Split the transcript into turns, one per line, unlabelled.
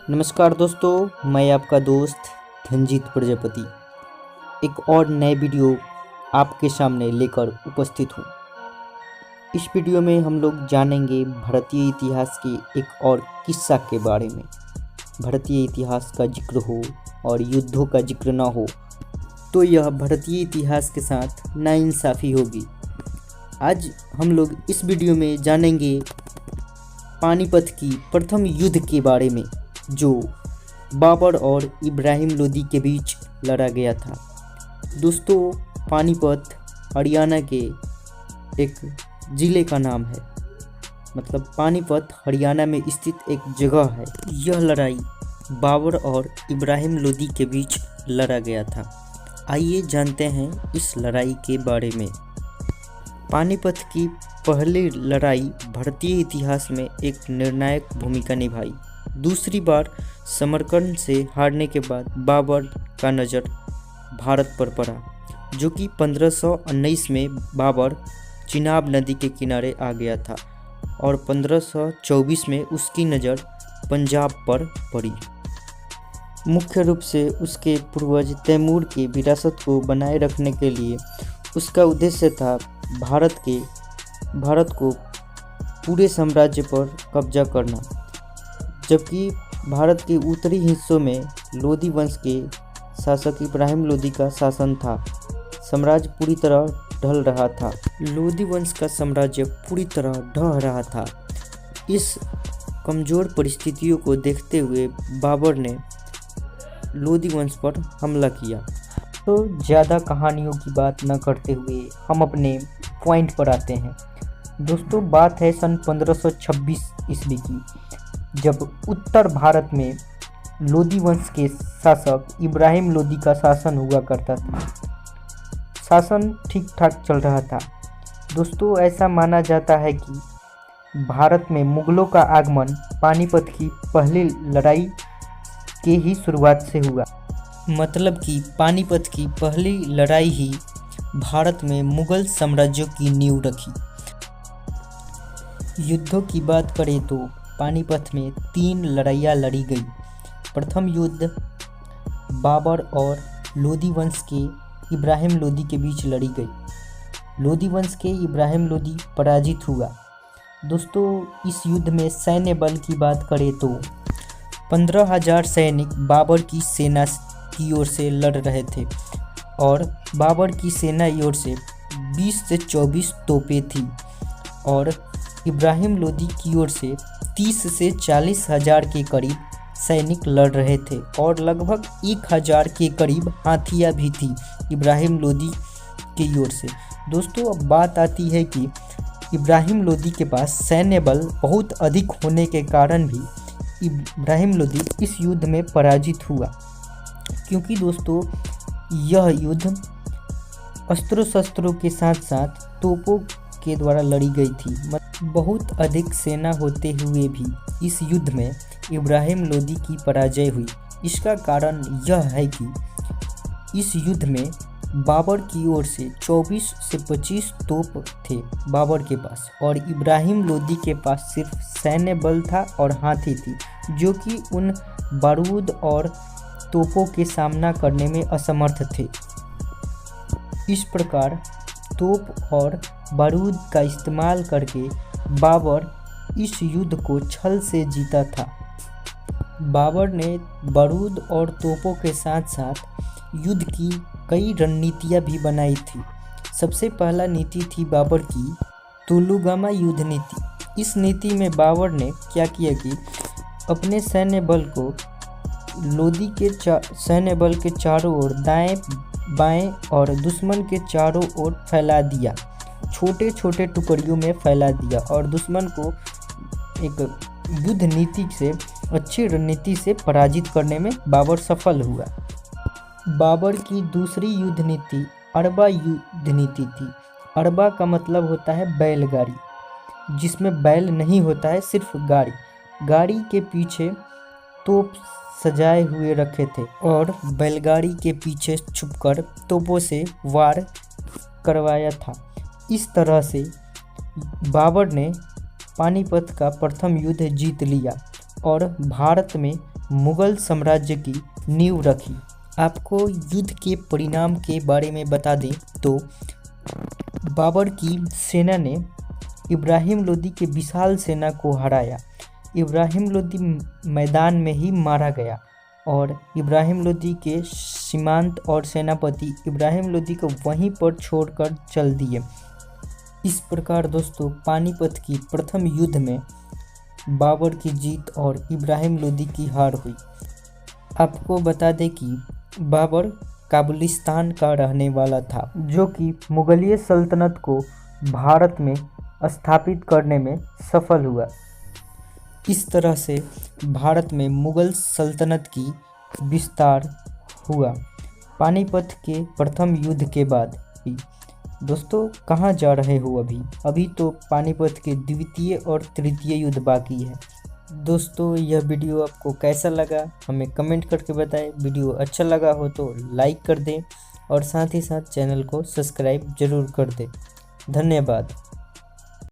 नमस्कार दोस्तों, मैं आपका दोस्त धनजीत प्रजापति एक और नए वीडियो आपके सामने लेकर उपस्थित हूँ। इस वीडियो में हम लोग जानेंगे भारतीय इतिहास के एक और किस्सा के बारे में। भारतीय इतिहास का जिक्र हो और युद्धों का जिक्र ना हो तो यह भारतीय इतिहास के साथ नाइंसाफ़ी होगी। आज हम लोग इस वीडियो में जानेंगे पानीपत की प्रथम युद्ध के बारे में, जो बाबर और इब्राहिम लोदी के बीच लड़ा गया था। दोस्तों, पानीपत हरियाणा के एक ज़िले का नाम है, मतलब पानीपत हरियाणा में स्थित एक जगह है। यह लड़ाई बाबर और इब्राहिम लोदी के बीच लड़ा गया था। आइए जानते हैं इस लड़ाई के बारे में। पानीपत की पहली लड़ाई भारतीय इतिहास में एक निर्णायक भूमिका निभाई। दूसरी बार समरकंद से हारने के बाद बाबर का नज़र भारत पर पड़ा, जो कि 1519 में बाबर चिनाब नदी के किनारे आ गया था और 1524 में उसकी नज़र पंजाब पर पड़ी। मुख्य रूप से उसके पूर्वज तैमूर की विरासत को बनाए रखने के लिए उसका उद्देश्य था भारत को पूरे साम्राज्य पर कब्जा करना, जबकि भारत के उत्तरी हिस्सों में लोदी वंश के शासक इब्राहिम लोदी का शासन था। साम्राज्य पूरी तरह ढल रहा था। लोदी वंश का साम्राज्य पूरी तरह ढह रहा था। इस कमज़ोर परिस्थितियों को देखते हुए बाबर ने लोदी वंश पर हमला किया। तो ज़्यादा कहानियों की बात न करते हुए हम अपने पॉइंट पर आते हैं। दोस्तों, बात है सन 1526 ईस्वी की, जब उत्तर भारत में लोदी वंश के शासक इब्राहिम लोदी का शासन हुआ करता था। शासन ठीक ठाक चल रहा था। दोस्तों, ऐसा माना जाता है कि भारत में मुग़लों का आगमन पानीपत की पहली लड़ाई के ही शुरुआत से हुआ। मतलब कि पानीपत की पहली लड़ाई ही भारत में मुग़ल साम्राज्य की नींव रखी। युद्धों की बात करें तो पानीपत में 3 लड़ाइयाँ लड़ी गई। प्रथम युद्ध बाबर और लोदी वंश के इब्राहिम लोदी के बीच लड़ी गई। लोदी वंश के इब्राहिम लोदी पराजित हुआ। दोस्तों, इस युद्ध में सैन्य बल की बात करें तो 15,000 सैनिक बाबर की सेना की ओर से लड़ रहे थे और बाबर की सेना की ओर से 20 से 24 तोपें थी और इब्राहिम लोदी की ओर से 30 से 40 हज़ार के करीब सैनिक लड़ रहे थे और लगभग 1,000 के करीब हाथियाँ भी थी इब्राहिम लोदी की ओर से। दोस्तों, अब बात आती है कि इब्राहिम लोदी के पास सैन्य बल बहुत अधिक होने के कारण भी इब्राहिम लोदी इस युद्ध में पराजित हुआ, क्योंकि दोस्तों यह युद्ध अस्त्रों शस्त्रों के साथ साथ तोपों के द्वारा लड़ी गई थी। बहुत अधिक सेना होते हुए भी इस युद्ध में इब्राहिम लोदी की पराजय हुई। इसका कारण यह है कि इस युद्ध में बाबर की ओर से 24 से 25 तोप थे बाबर के पास और इब्राहिम लोदी के पास सिर्फ सैन्य बल था और हाथी थी, जो कि उन बारूद और तोपों के सामना करने में असमर्थ थे। इस प्रकार तोप और बारूद का इस्तेमाल करके बाबर इस युद्ध को छल से जीता था। बाबर ने बारूद और तोपों के साथ साथ युद्ध की कई रणनीतियाँ भी बनाई थी। सबसे पहला नीति थी बाबर की तुलुगामा युद्ध नीति। इस नीति में बाबर ने क्या किया कि अपने सैन्य बल को लोदी के सैन्य बल के चारों ओर दाएं बाएं और दुश्मन के चारों ओर फैला दिया। छोटे छोटे टुकड़ियों में फैला दिया और दुश्मन को एक युद्ध नीति से, अच्छी रणनीति से पराजित करने में बाबर सफल हुआ। बाबर की दूसरी युद्ध नीति अरबा युद्ध नीति थी। अरबा का मतलब होता है बैलगाड़ी, जिसमें बैल नहीं होता है, सिर्फ गाड़ी। गाड़ी के पीछे तोप सजाए हुए रखे थे और बैलगाड़ी के पीछे छुपकर तोपों से वार करवाया था। इस तरह से बाबर ने पानीपत का प्रथम युद्ध जीत लिया और भारत में मुगल साम्राज्य की नींव रखी। आपको युद्ध के परिणाम के बारे में बता दें तो बाबर की सेना ने इब्राहिम लोदी के विशाल सेना को हराया। इब्राहिम लोदी मैदान में ही मारा गया और इब्राहिम लोदी के सीमांत और सेनापति इब्राहिम लोदी को वहीं पर छोड़कर चल दिए। इस प्रकार दोस्तों पानीपत की प्रथम युद्ध में बाबर की जीत और इब्राहिम लोदी की हार हुई। आपको बता दें कि बाबर काबुलिस्तान का रहने वाला था, जो कि मुगलिय सल्तनत को भारत में स्थापित करने में सफल हुआ। इस तरह से भारत में मुगल सल्तनत की विस्तार हुआ। पानीपत के प्रथम युद्ध के बाद ही दोस्तों कहाँ जा रहे हो अभी तो पानीपत के द्वितीय और तृतीय युद्ध बाकी है। दोस्तों यह वीडियो आपको कैसा लगा हमें कमेंट करके बताएं। वीडियो अच्छा लगा हो तो लाइक कर दें और साथ ही साथ चैनल को सब्सक्राइब जरूर कर दें। धन्यवाद।